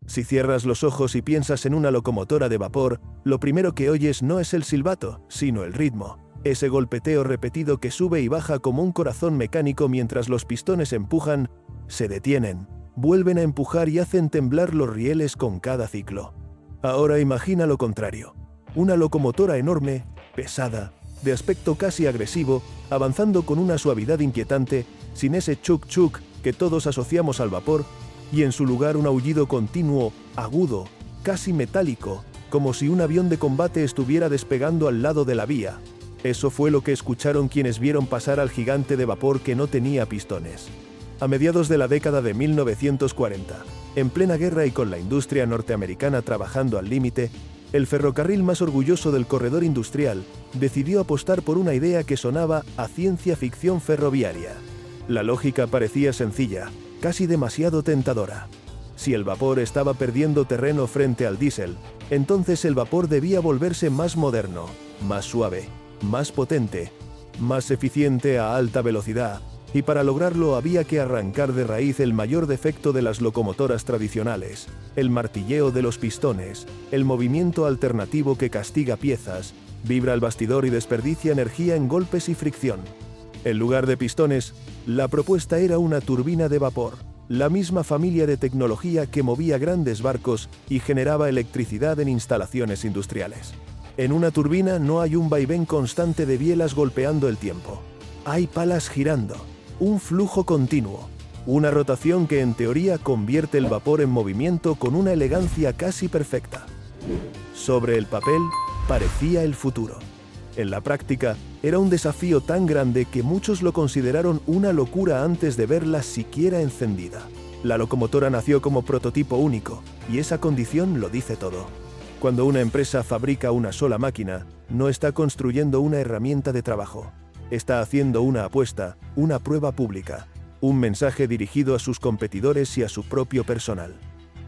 Si cierras los ojos y piensas en una locomotora de vapor, lo primero que oyes no es el silbato, sino el ritmo. Ese golpeteo repetido que sube y baja como un corazón mecánico mientras los pistones empujan, se detienen, vuelven a empujar y hacen temblar los rieles con cada ciclo. Ahora imagina lo contrario. Una locomotora enorme, pesada, de aspecto casi agresivo, avanzando con una suavidad inquietante, sin ese chuk-chuk que todos asociamos al vapor, y en su lugar un aullido continuo, agudo, casi metálico, como si un avión de combate estuviera despegando al lado de la vía. Eso fue lo que escucharon quienes vieron pasar al gigante de vapor que no tenía pistones. A mediados de la década de 1940, en plena guerra y con la industria norteamericana trabajando al límite, el ferrocarril más orgulloso del corredor industrial decidió apostar por una idea que sonaba a ciencia ficción ferroviaria. La lógica parecía sencilla, casi demasiado tentadora. Si el vapor estaba perdiendo terreno frente al diésel, entonces el vapor debía volverse más moderno, más suave, más potente, más eficiente a alta velocidad, y para lograrlo había que arrancar de raíz el mayor defecto de las locomotoras tradicionales, el martilleo de los pistones, el movimiento alternativo que castiga piezas, vibra el bastidor y desperdicia energía en golpes y fricción. En lugar de pistones, la propuesta era una turbina de vapor, la misma familia de tecnología que movía grandes barcos y generaba electricidad en instalaciones industriales. En una turbina no hay un vaivén constante de bielas golpeando el tiempo. Hay palas girando, un flujo continuo, una rotación que en teoría convierte el vapor en movimiento con una elegancia casi perfecta. Sobre el papel, parecía el futuro. En la práctica, era un desafío tan grande que muchos lo consideraron una locura antes de verla siquiera encendida. La locomotora nació como prototipo único, y esa condición lo dice todo. Cuando una empresa fabrica una sola máquina, no está construyendo una herramienta de trabajo. Está haciendo una apuesta, una prueba pública, un mensaje dirigido a sus competidores y a su propio personal.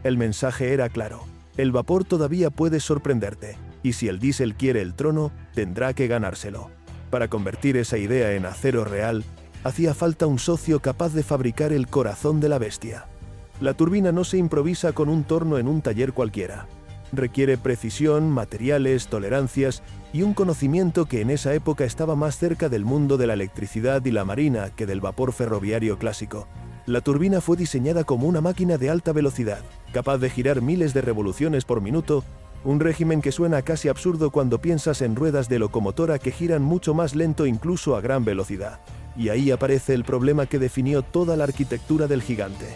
El mensaje era claro: el vapor todavía puede sorprenderte, y si el diésel quiere el trono, tendrá que ganárselo. Para convertir esa idea en acero real, hacía falta un socio capaz de fabricar el corazón de la bestia. La turbina no se improvisa con un torno en un taller cualquiera. Requiere precisión, materiales, tolerancias y un conocimiento que en esa época estaba más cerca del mundo de la electricidad y la marina que del vapor ferroviario clásico. La turbina fue diseñada como una máquina de alta velocidad, capaz de girar miles de revoluciones por minuto, un régimen que suena casi absurdo cuando piensas en ruedas de locomotora que giran mucho más lento incluso a gran velocidad. Y ahí aparece el problema que definió toda la arquitectura del gigante.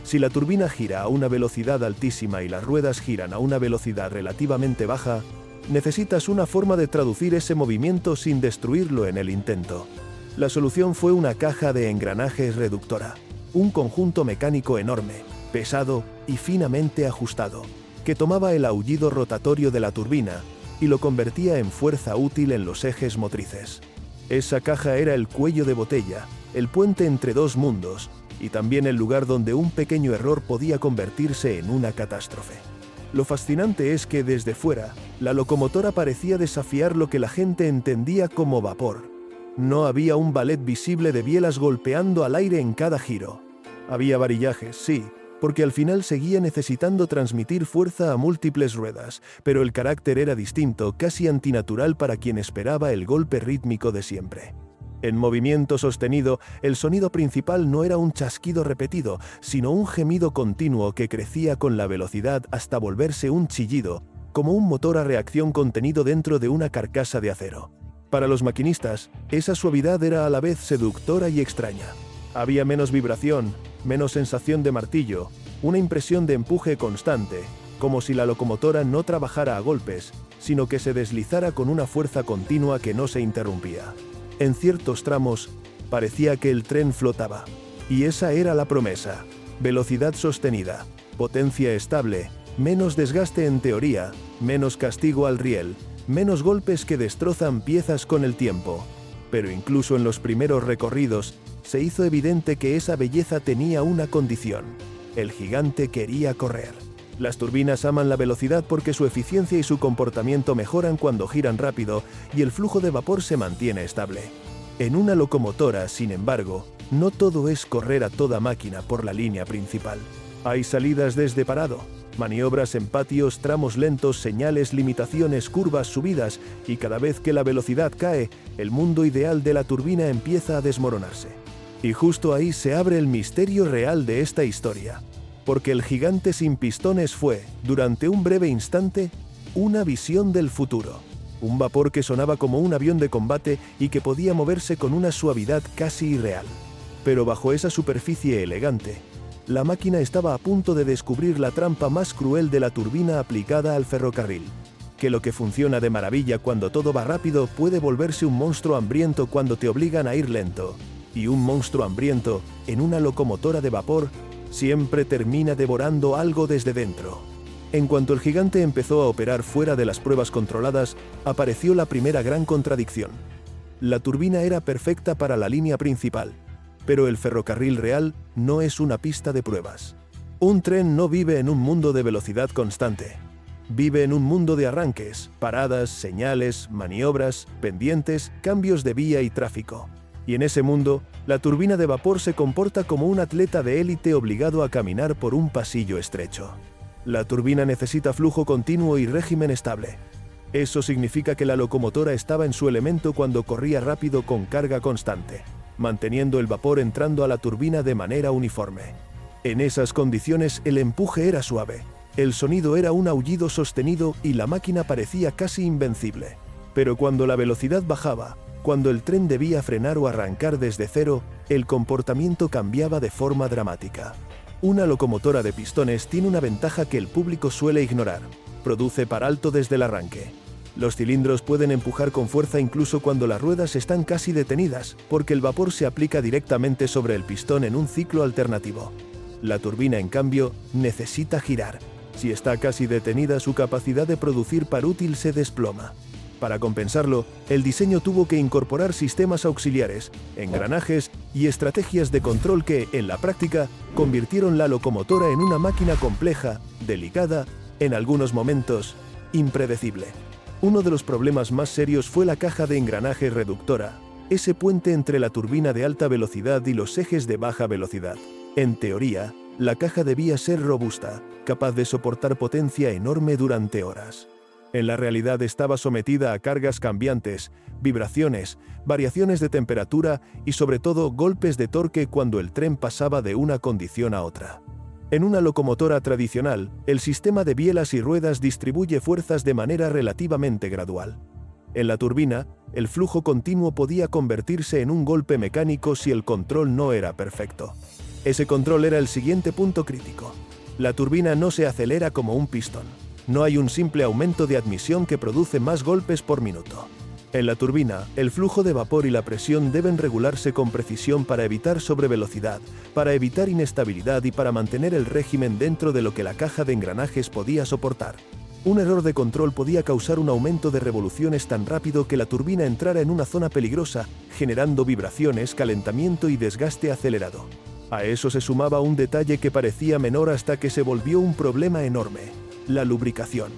Si la turbina gira a una velocidad altísima y las ruedas giran a una velocidad relativamente baja, necesitas una forma de traducir ese movimiento sin destruirlo en el intento. La solución fue una caja de engranajes reductora, un conjunto mecánico enorme, pesado y finamente ajustado, que tomaba el aullido rotatorio de la turbina y lo convertía en fuerza útil en los ejes motrices. Esa caja era el cuello de botella, el puente entre dos mundos, y también el lugar donde un pequeño error podía convertirse en una catástrofe. Lo fascinante es que desde fuera, la locomotora parecía desafiar lo que la gente entendía como vapor. No había un ballet visible de bielas golpeando al aire en cada giro. Había varillajes, sí, porque al final seguía necesitando transmitir fuerza a múltiples ruedas, pero el carácter era distinto, casi antinatural para quien esperaba el golpe rítmico de siempre. En movimiento sostenido, el sonido principal no era un chasquido repetido, sino un gemido continuo que crecía con la velocidad hasta volverse un chillido, como un motor a reacción contenido dentro de una carcasa de acero. Para los maquinistas, esa suavidad era a la vez seductora y extraña. Había menos vibración, menos sensación de martillo, una impresión de empuje constante, como si la locomotora no trabajara a golpes, sino que se deslizara con una fuerza continua que no se interrumpía. En ciertos tramos, parecía que el tren flotaba. Y esa era la promesa: velocidad sostenida, potencia estable, menos desgaste en teoría, menos castigo al riel, menos golpes que destrozan piezas con el tiempo. Pero incluso en los primeros recorridos, se hizo evidente que esa belleza tenía una condición: el gigante quería correr. Las turbinas aman la velocidad porque su eficiencia y su comportamiento mejoran cuando giran rápido y el flujo de vapor se mantiene estable. En una locomotora, sin embargo, no todo es correr a toda máquina por la línea principal. Hay salidas desde parado, Maniobras en patios, tramos lentos, señales, limitaciones, curvas, subidas, y cada vez que la velocidad cae, el mundo ideal de la turbina empieza a desmoronarse. Y justo ahí se abre el misterio real de esta historia. Porque el gigante sin pistones fue, durante un breve instante, una visión del futuro. Un vapor que sonaba como un avión de combate y que podía moverse con una suavidad casi irreal. Pero bajo esa superficie elegante, la máquina estaba a punto de descubrir la trampa más cruel de la turbina aplicada al ferrocarril. Que lo que funciona de maravilla cuando todo va rápido puede volverse un monstruo hambriento cuando te obligan a ir lento. Y un monstruo hambriento, en una locomotora de vapor, siempre termina devorando algo desde dentro. En cuanto el gigante empezó a operar fuera de las pruebas controladas, apareció la primera gran contradicción. La turbina era perfecta para la línea principal, pero el ferrocarril real no es una pista de pruebas. Un tren no vive en un mundo de velocidad constante. Vive en un mundo de arranques, paradas, señales, maniobras, pendientes, cambios de vía y tráfico. Y en ese mundo, la turbina de vapor se comporta como un atleta de élite obligado a caminar por un pasillo estrecho. La turbina necesita flujo continuo y régimen estable. Eso significa que la locomotora estaba en su elemento cuando corría rápido con carga constante, manteniendo el vapor entrando a la turbina de manera uniforme. En esas condiciones el empuje era suave, el sonido era un aullido sostenido y la máquina parecía casi invencible. Pero cuando la velocidad bajaba, cuando el tren debía frenar o arrancar desde cero, el comportamiento cambiaba de forma dramática. Una locomotora de pistones tiene una ventaja que el público suele ignorar: produce par alto desde el arranque. Los cilindros pueden empujar con fuerza incluso cuando las ruedas están casi detenidas, porque el vapor se aplica directamente sobre el pistón en un ciclo alternativo. La turbina, en cambio, necesita girar. Si está casi detenida, su capacidad de producir par útil se desploma. Para compensarlo, el diseño tuvo que incorporar sistemas auxiliares, engranajes y estrategias de control que, en la práctica, convirtieron la locomotora en una máquina compleja, delicada, en algunos momentos, impredecible. Uno de los problemas más serios fue la caja de engranaje reductora, ese puente entre la turbina de alta velocidad y los ejes de baja velocidad. En teoría, la caja debía ser robusta, capaz de soportar potencia enorme durante horas. En la realidad estaba sometida a cargas cambiantes, vibraciones, variaciones de temperatura y sobre todo golpes de torque cuando el tren pasaba de una condición a otra. En una locomotora tradicional, el sistema de bielas y ruedas distribuye fuerzas de manera relativamente gradual. En la turbina, el flujo continuo podía convertirse en un golpe mecánico si el control no era perfecto. Ese control era el siguiente punto crítico. La turbina no se acelera como un pistón. No hay un simple aumento de admisión que produce más golpes por minuto. En la turbina, el flujo de vapor y la presión deben regularse con precisión para evitar sobrevelocidad, para evitar inestabilidad y para mantener el régimen dentro de lo que la caja de engranajes podía soportar. Un error de control podía causar un aumento de revoluciones tan rápido que la turbina entrara en una zona peligrosa, generando vibraciones, calentamiento y desgaste acelerado. A eso se sumaba un detalle que parecía menor hasta que se volvió un problema enorme: la lubricación.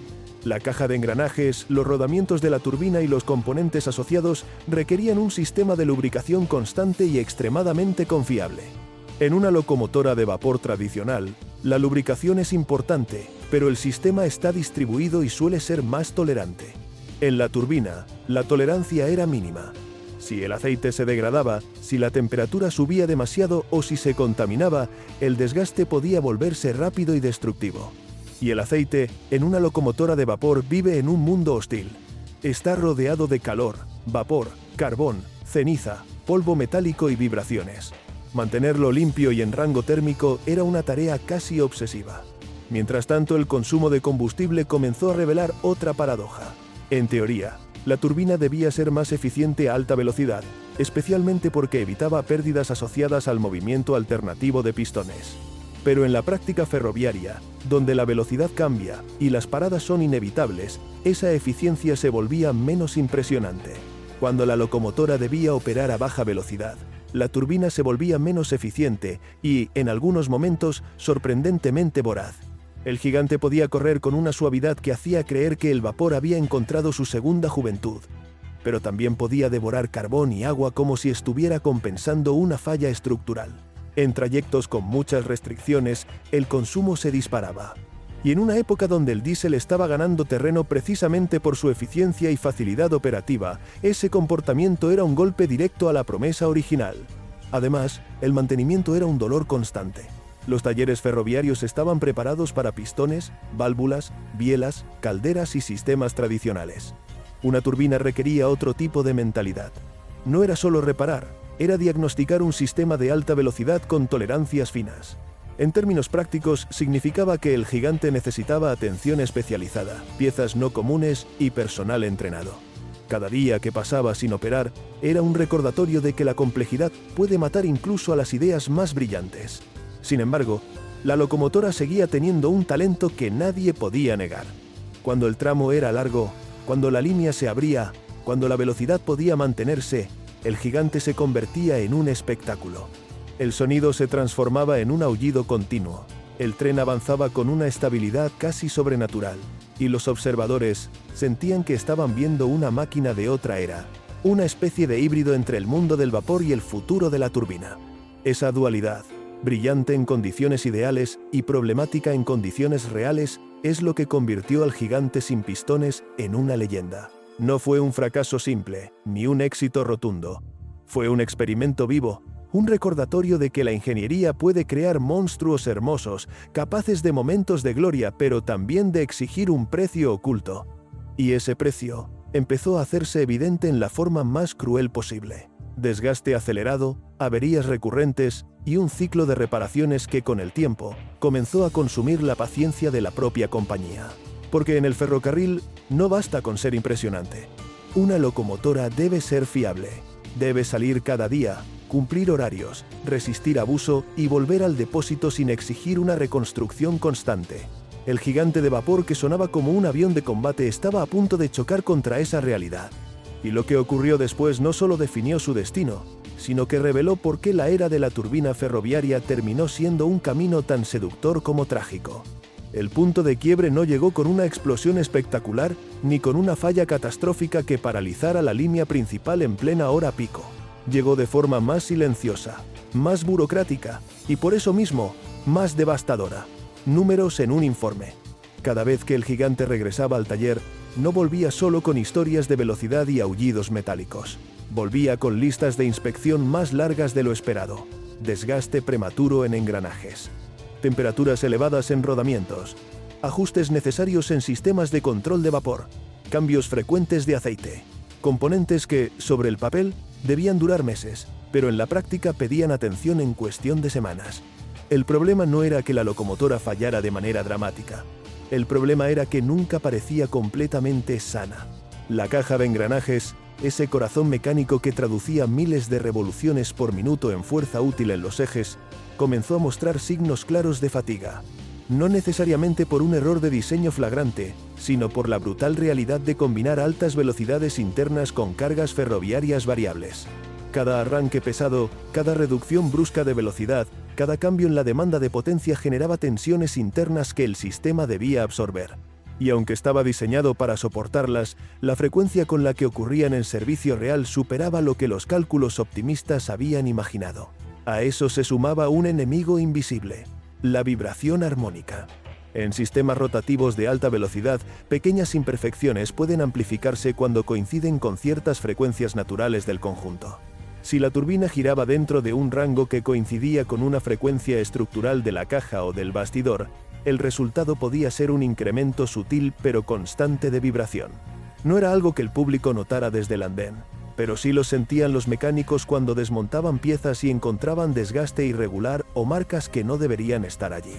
La caja de engranajes, los rodamientos de la turbina y los componentes asociados requerían un sistema de lubricación constante y extremadamente confiable. En una locomotora de vapor tradicional, la lubricación es importante, pero el sistema está distribuido y suele ser más tolerante. En la turbina, la tolerancia era mínima. Si el aceite se degradaba, si la temperatura subía demasiado o si se contaminaba, el desgaste podía volverse rápido y destructivo. Y el aceite, en una locomotora de vapor, vive en un mundo hostil. Está rodeado de calor, vapor, carbón, ceniza, polvo metálico y vibraciones. Mantenerlo limpio y en rango térmico era una tarea casi obsesiva. Mientras tanto, el consumo de combustible comenzó a revelar otra paradoja. En teoría, la turbina debía ser más eficiente a alta velocidad, especialmente porque evitaba pérdidas asociadas al movimiento alternativo de pistones. Pero en la práctica ferroviaria, donde la velocidad cambia y las paradas son inevitables, esa eficiencia se volvía menos impresionante. Cuando la locomotora debía operar a baja velocidad, la turbina se volvía menos eficiente y, en algunos momentos, sorprendentemente voraz. El gigante podía correr con una suavidad que hacía creer que el vapor había encontrado su segunda juventud. Pero también podía devorar carbón y agua como si estuviera compensando una falla estructural. En trayectos con muchas restricciones, el consumo se disparaba. Y en una época donde el diésel estaba ganando terreno precisamente por su eficiencia y facilidad operativa, ese comportamiento era un golpe directo a la promesa original. Además, el mantenimiento era un dolor constante. Los talleres ferroviarios estaban preparados para pistones, válvulas, bielas, calderas y sistemas tradicionales. Una turbina requería otro tipo de mentalidad. No era solo reparar, era diagnosticar un sistema de alta velocidad con tolerancias finas. En términos prácticos, significaba que el gigante necesitaba atención especializada, piezas no comunes y personal entrenado. Cada día que pasaba sin operar era un recordatorio de que la complejidad puede matar incluso a las ideas más brillantes. Sin embargo, la locomotora seguía teniendo un talento que nadie podía negar. Cuando el tramo era largo, cuando la línea se abría, cuando la velocidad podía mantenerse, el gigante se convertía en un espectáculo. El sonido se transformaba en un aullido continuo. El tren avanzaba con una estabilidad casi sobrenatural, y los observadores sentían que estaban viendo una máquina de otra era, una especie de híbrido entre el mundo del vapor y el futuro de la turbina. Esa dualidad, brillante en condiciones ideales y problemática en condiciones reales, es lo que convirtió al gigante sin pistones en una leyenda. No fue un fracaso simple, ni un éxito rotundo. Fue un experimento vivo, un recordatorio de que la ingeniería puede crear monstruos hermosos, capaces de momentos de gloria, pero también de exigir un precio oculto. Y ese precio empezó a hacerse evidente en la forma más cruel posible. Desgaste acelerado, averías recurrentes y un ciclo de reparaciones que con el tiempo comenzó a consumir la paciencia de la propia compañía. Porque en el ferrocarril no basta con ser impresionante. Una locomotora debe ser fiable, debe salir cada día, cumplir horarios, resistir abuso y volver al depósito sin exigir una reconstrucción constante. El gigante de vapor que sonaba como un avión de combate estaba a punto de chocar contra esa realidad. Y lo que ocurrió después no solo definió su destino, sino que reveló por qué la era de la turbina ferroviaria terminó siendo un camino tan seductor como trágico. El punto de quiebre no llegó con una explosión espectacular, ni con una falla catastrófica que paralizara la línea principal en plena hora pico. Llegó de forma más silenciosa, más burocrática y por eso mismo, más devastadora. Números en un informe. Cada vez que el gigante regresaba al taller, no volvía solo con historias de velocidad y aullidos metálicos. Volvía con listas de inspección más largas de lo esperado. Desgaste prematuro en engranajes. Temperaturas elevadas en rodamientos. Ajustes necesarios en sistemas de control de vapor. Cambios frecuentes de aceite. Componentes que, sobre el papel, debían durar meses, pero en la práctica pedían atención en cuestión de semanas. El problema no era que la locomotora fallara de manera dramática. El problema era que nunca parecía completamente sana. La caja de engranajes, ese corazón mecánico que traducía miles de revoluciones por minuto en fuerza útil en los ejes, comenzó a mostrar signos claros de fatiga. No necesariamente por un error de diseño flagrante, sino por la brutal realidad de combinar altas velocidades internas con cargas ferroviarias variables. Cada arranque pesado, cada reducción brusca de velocidad, cada cambio en la demanda de potencia generaba tensiones internas que el sistema debía absorber. Y aunque estaba diseñado para soportarlas, la frecuencia con la que ocurrían en servicio real superaba lo que los cálculos optimistas habían imaginado. A eso se sumaba un enemigo invisible: la vibración armónica. En sistemas rotativos de alta velocidad, pequeñas imperfecciones pueden amplificarse cuando coinciden con ciertas frecuencias naturales del conjunto. Si la turbina giraba dentro de un rango que coincidía con una frecuencia estructural de la caja o del bastidor, el resultado podía ser un incremento sutil pero constante de vibración. No era algo que el público notara desde el andén, pero sí lo sentían los mecánicos cuando desmontaban piezas y encontraban desgaste irregular o marcas que no deberían estar allí.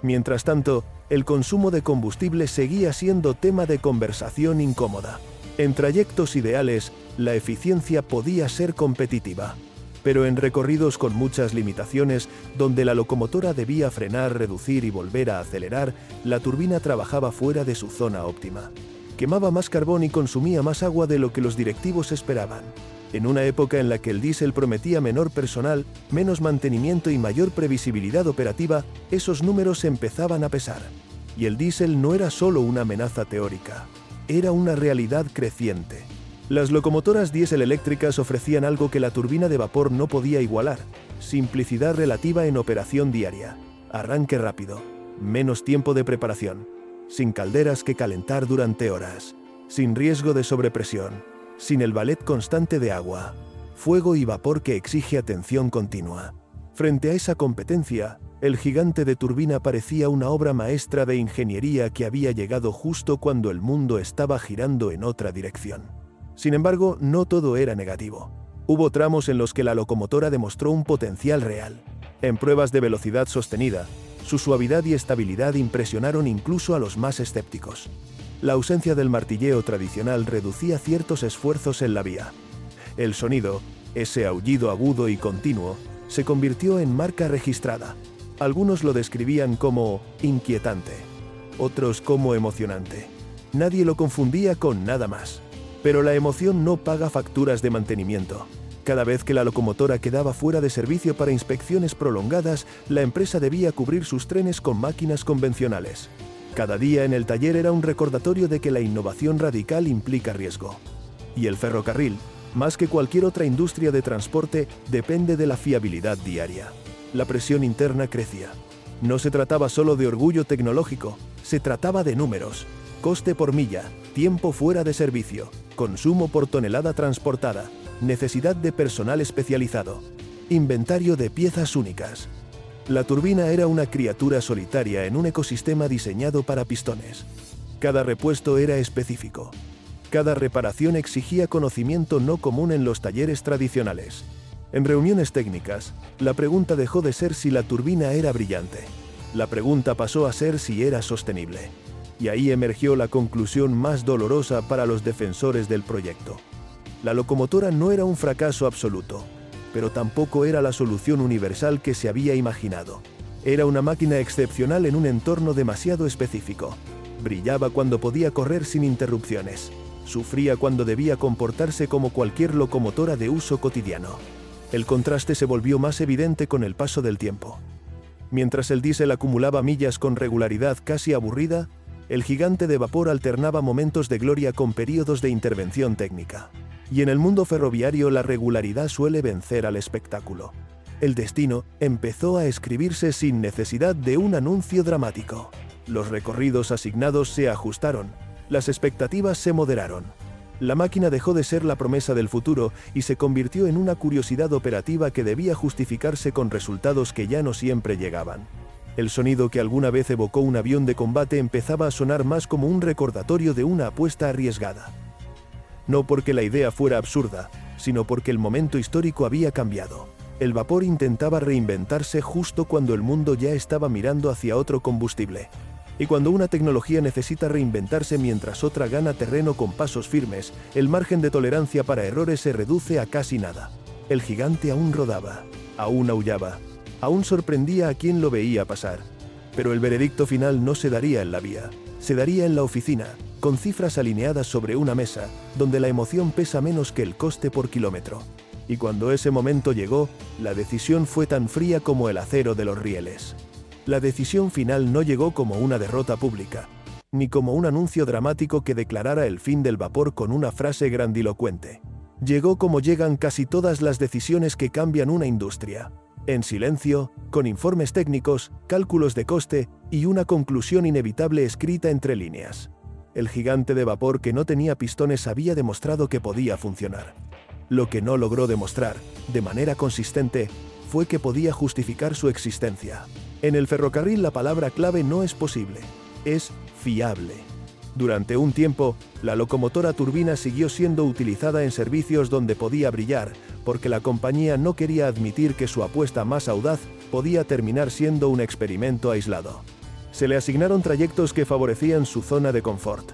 Mientras tanto, el consumo de combustible seguía siendo tema de conversación incómoda. En trayectos ideales, la eficiencia podía ser competitiva, pero en recorridos con muchas limitaciones, donde la locomotora debía frenar, reducir y volver a acelerar, la turbina trabajaba fuera de su zona óptima. Quemaba más carbón y consumía más agua de lo que los directivos esperaban. En una época en la que el diésel prometía menor personal, menos mantenimiento y mayor previsibilidad operativa, esos números empezaban a pesar. Y el diésel no era solo una amenaza teórica, era una realidad creciente. Las locomotoras diésel eléctricas ofrecían algo que la turbina de vapor no podía igualar: simplicidad relativa en operación diaria, arranque rápido, menos tiempo de preparación, sin calderas que calentar durante horas, sin riesgo de sobrepresión, sin el ballet constante de agua, fuego y vapor que exige atención continua. Frente a esa competencia, el gigante de turbina parecía una obra maestra de ingeniería que había llegado justo cuando el mundo estaba girando en otra dirección. Sin embargo, no todo era negativo. Hubo tramos en los que la locomotora demostró un potencial real. En pruebas de velocidad sostenida, su suavidad y estabilidad impresionaron incluso a los más escépticos. La ausencia del martilleo tradicional reducía ciertos esfuerzos en la vía. El sonido, ese aullido agudo y continuo, se convirtió en marca registrada. Algunos lo describían como inquietante, otros como emocionante. Nadie lo confundía con nada más. Pero la emoción no paga facturas de mantenimiento. Cada vez que la locomotora quedaba fuera de servicio para inspecciones prolongadas, la empresa debía cubrir sus trenes con máquinas convencionales. Cada día en el taller era un recordatorio de que la innovación radical implica riesgo. Y el ferrocarril, más que cualquier otra industria de transporte, depende de la fiabilidad diaria. La presión interna crecía. No se trataba solo de orgullo tecnológico, se trataba de números. Coste por milla, tiempo fuera de servicio, consumo por tonelada transportada, necesidad de personal especializado, inventario de piezas únicas. La turbina era una criatura solitaria en un ecosistema diseñado para pistones. Cada repuesto era específico. Cada reparación exigía conocimiento no común en los talleres tradicionales. En reuniones técnicas, la pregunta dejó de ser si la turbina era brillante. La pregunta pasó a ser si era sostenible. Y ahí emergió la conclusión más dolorosa para los defensores del proyecto. La locomotora no era un fracaso absoluto, pero tampoco era la solución universal que se había imaginado. Era una máquina excepcional en un entorno demasiado específico. Brillaba cuando podía correr sin interrupciones. Sufría cuando debía comportarse como cualquier locomotora de uso cotidiano. El contraste se volvió más evidente con el paso del tiempo. Mientras el diésel acumulaba millas con regularidad casi aburrida, el gigante de vapor alternaba momentos de gloria con períodos de intervención técnica. Y en el mundo ferroviario la regularidad suele vencer al espectáculo. El destino empezó a escribirse sin necesidad de un anuncio dramático. Los recorridos asignados se ajustaron, las expectativas se moderaron. La máquina dejó de ser la promesa del futuro y se convirtió en una curiosidad operativa que debía justificarse con resultados que ya no siempre llegaban. El sonido que alguna vez evocó un avión de combate empezaba a sonar más como un recordatorio de una apuesta arriesgada. No porque la idea fuera absurda, sino porque el momento histórico había cambiado. El vapor intentaba reinventarse justo cuando el mundo ya estaba mirando hacia otro combustible. Y cuando una tecnología necesita reinventarse mientras otra gana terreno con pasos firmes, el margen de tolerancia para errores se reduce a casi nada. El gigante aún rodaba, aún aullaba, aún sorprendía a quien lo veía pasar. Pero el veredicto final no se daría en la vía, se daría en la oficina, con cifras alineadas sobre una mesa, donde la emoción pesa menos que el coste por kilómetro. Y cuando ese momento llegó, la decisión fue tan fría como el acero de los rieles. La decisión final no llegó como una derrota pública, ni como un anuncio dramático que declarara el fin del vapor con una frase grandilocuente. Llegó como llegan casi todas las decisiones que cambian una industria. En silencio, con informes técnicos, cálculos de coste y una conclusión inevitable escrita entre líneas. El gigante de vapor que no tenía pistones había demostrado que podía funcionar. Lo que no logró demostrar, de manera consistente, fue que podía justificar su existencia. En el ferrocarril la palabra clave no es posible, es fiable. Durante un tiempo, la locomotora turbina siguió siendo utilizada en servicios donde podía brillar, porque la compañía no quería admitir que su apuesta más audaz podía terminar siendo un experimento aislado. Se le asignaron trayectos que favorecían su zona de confort.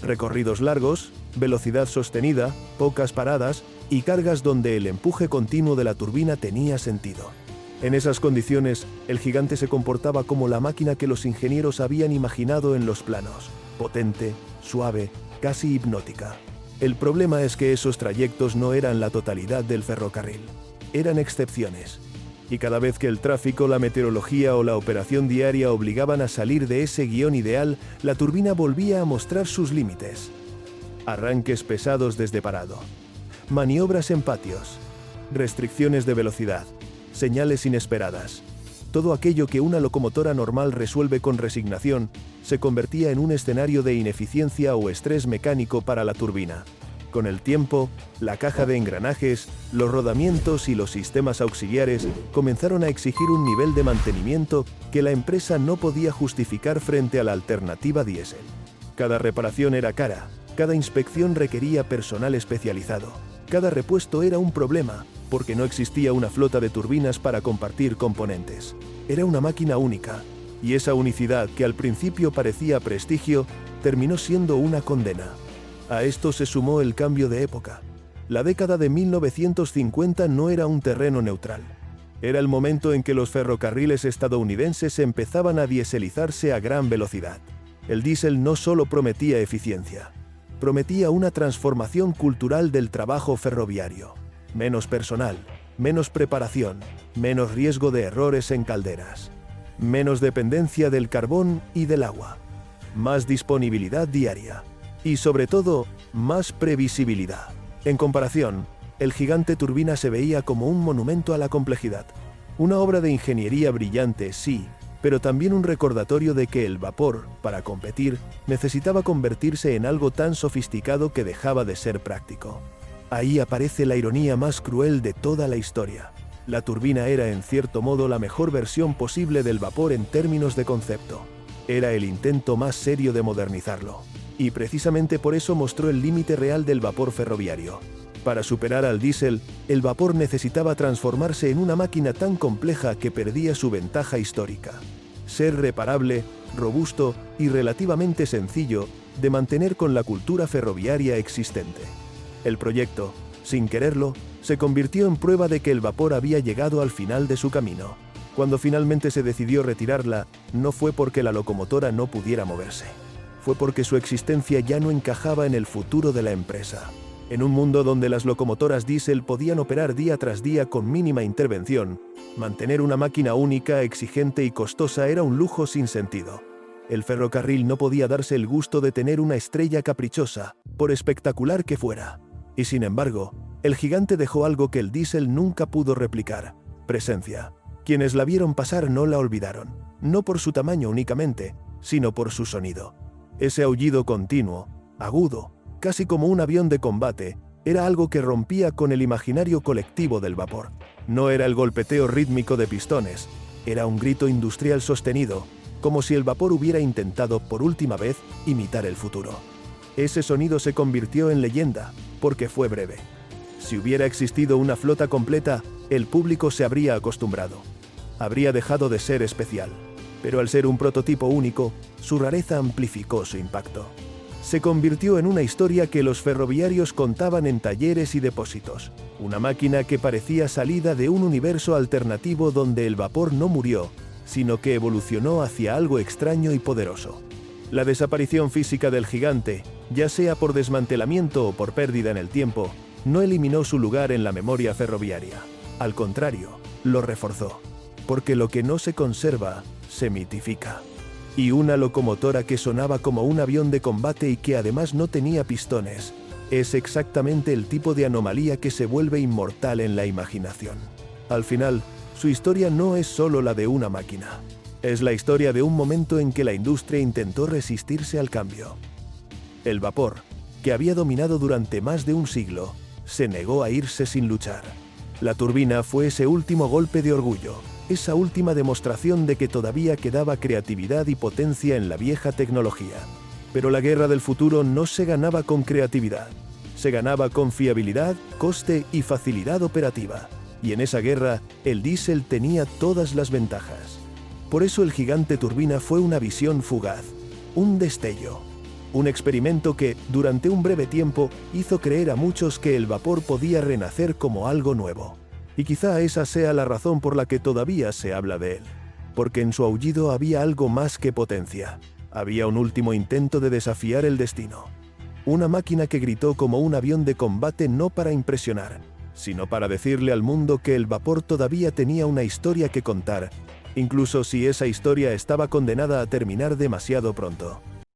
Recorridos largos, velocidad sostenida, pocas paradas y cargas donde el empuje continuo de la turbina tenía sentido. En esas condiciones, el gigante se comportaba como la máquina que los ingenieros habían imaginado en los planos, potente, suave, casi hipnótica. El problema es que esos trayectos no eran la totalidad del ferrocarril, eran excepciones. Y cada vez que el tráfico, la meteorología o la operación diaria obligaban a salir de ese guión ideal, la turbina volvía a mostrar sus límites. Arranques pesados desde parado, maniobras en patios, restricciones de velocidad, señales inesperadas. Todo aquello que una locomotora normal resuelve con resignación, se convertía en un escenario de ineficiencia o estrés mecánico para la turbina. Con el tiempo, la caja de engranajes, los rodamientos y los sistemas auxiliares comenzaron a exigir un nivel de mantenimiento que la empresa no podía justificar frente a la alternativa diésel. Cada reparación era cara, cada inspección requería personal especializado, cada repuesto era un problema, porque no existía una flota de turbinas para compartir componentes. Era una máquina única, y esa unicidad que al principio parecía prestigio, terminó siendo una condena. A esto se sumó el cambio de época. La década de 1950 no era un terreno neutral. Era el momento en que los ferrocarriles estadounidenses empezaban a dieselizarse a gran velocidad. El diésel no solo prometía eficiencia, prometía una transformación cultural del trabajo ferroviario. Menos personal, menos preparación, menos riesgo de errores en calderas, menos dependencia del carbón y del agua, más disponibilidad diaria y, sobre todo, más previsibilidad. En comparación, el gigante turbina se veía como un monumento a la complejidad. Una obra de ingeniería brillante, sí, pero también un recordatorio de que el vapor, para competir, necesitaba convertirse en algo tan sofisticado que dejaba de ser práctico. Ahí aparece la ironía más cruel de toda la historia. La turbina era en cierto modo la mejor versión posible del vapor en términos de concepto. Era el intento más serio de modernizarlo. Y precisamente por eso mostró el límite real del vapor ferroviario. Para superar al diésel, el vapor necesitaba transformarse en una máquina tan compleja que perdía su ventaja histórica. Ser reparable, robusto y relativamente sencillo de mantener con la cultura ferroviaria existente. El proyecto, sin quererlo, se convirtió en prueba de que el vapor había llegado al final de su camino. Cuando finalmente se decidió retirarla, no fue porque la locomotora no pudiera moverse. Fue porque su existencia ya no encajaba en el futuro de la empresa. En un mundo donde las locomotoras diésel podían operar día tras día con mínima intervención, mantener una máquina única, exigente y costosa era un lujo sin sentido. El ferrocarril no podía darse el gusto de tener una estrella caprichosa, por espectacular que fuera. Y sin embargo, el gigante dejó algo que el diésel nunca pudo replicar: presencia. Quienes la vieron pasar no la olvidaron, no por su tamaño únicamente, sino por su sonido. Ese aullido continuo, agudo, casi como un avión de combate, era algo que rompía con el imaginario colectivo del vapor. No era el golpeteo rítmico de pistones, era un grito industrial sostenido, como si el vapor hubiera intentado por última vez imitar el futuro. Ese sonido se convirtió en leyenda, porque fue breve. Si hubiera existido una flota completa, el público se habría acostumbrado. Habría dejado de ser especial. Pero al ser un prototipo único, su rareza amplificó su impacto. Se convirtió en una historia que los ferroviarios contaban en talleres y depósitos. Una máquina que parecía salida de un universo alternativo donde el vapor no murió, sino que evolucionó hacia algo extraño y poderoso. La desaparición física del gigante, ya sea por desmantelamiento o por pérdida en el tiempo, no eliminó su lugar en la memoria ferroviaria. Al contrario, lo reforzó. Porque lo que no se conserva, se mitifica. Y una locomotora que sonaba como un avión de combate y que además no tenía pistones, es exactamente el tipo de anomalía que se vuelve inmortal en la imaginación. Al final, su historia no es solo la de una máquina. Es la historia de un momento en que la industria intentó resistirse al cambio. El vapor, que había dominado durante más de un siglo, se negó a irse sin luchar. La turbina fue ese último golpe de orgullo, esa última demostración de que todavía quedaba creatividad y potencia en la vieja tecnología. Pero la guerra del futuro no se ganaba con creatividad. Se ganaba con fiabilidad, coste y facilidad operativa. Y en esa guerra, el diésel tenía todas las ventajas. Por eso el gigante turbina fue una visión fugaz, un destello. Un experimento que, durante un breve tiempo, hizo creer a muchos que el vapor podía renacer como algo nuevo. Y quizá esa sea la razón por la que todavía se habla de él. Porque en su aullido había algo más que potencia. Había un último intento de desafiar el destino. Una máquina que gritó como un avión de combate no para impresionar, sino para decirle al mundo que el vapor todavía tenía una historia que contar, incluso si esa historia estaba condenada a terminar demasiado pronto.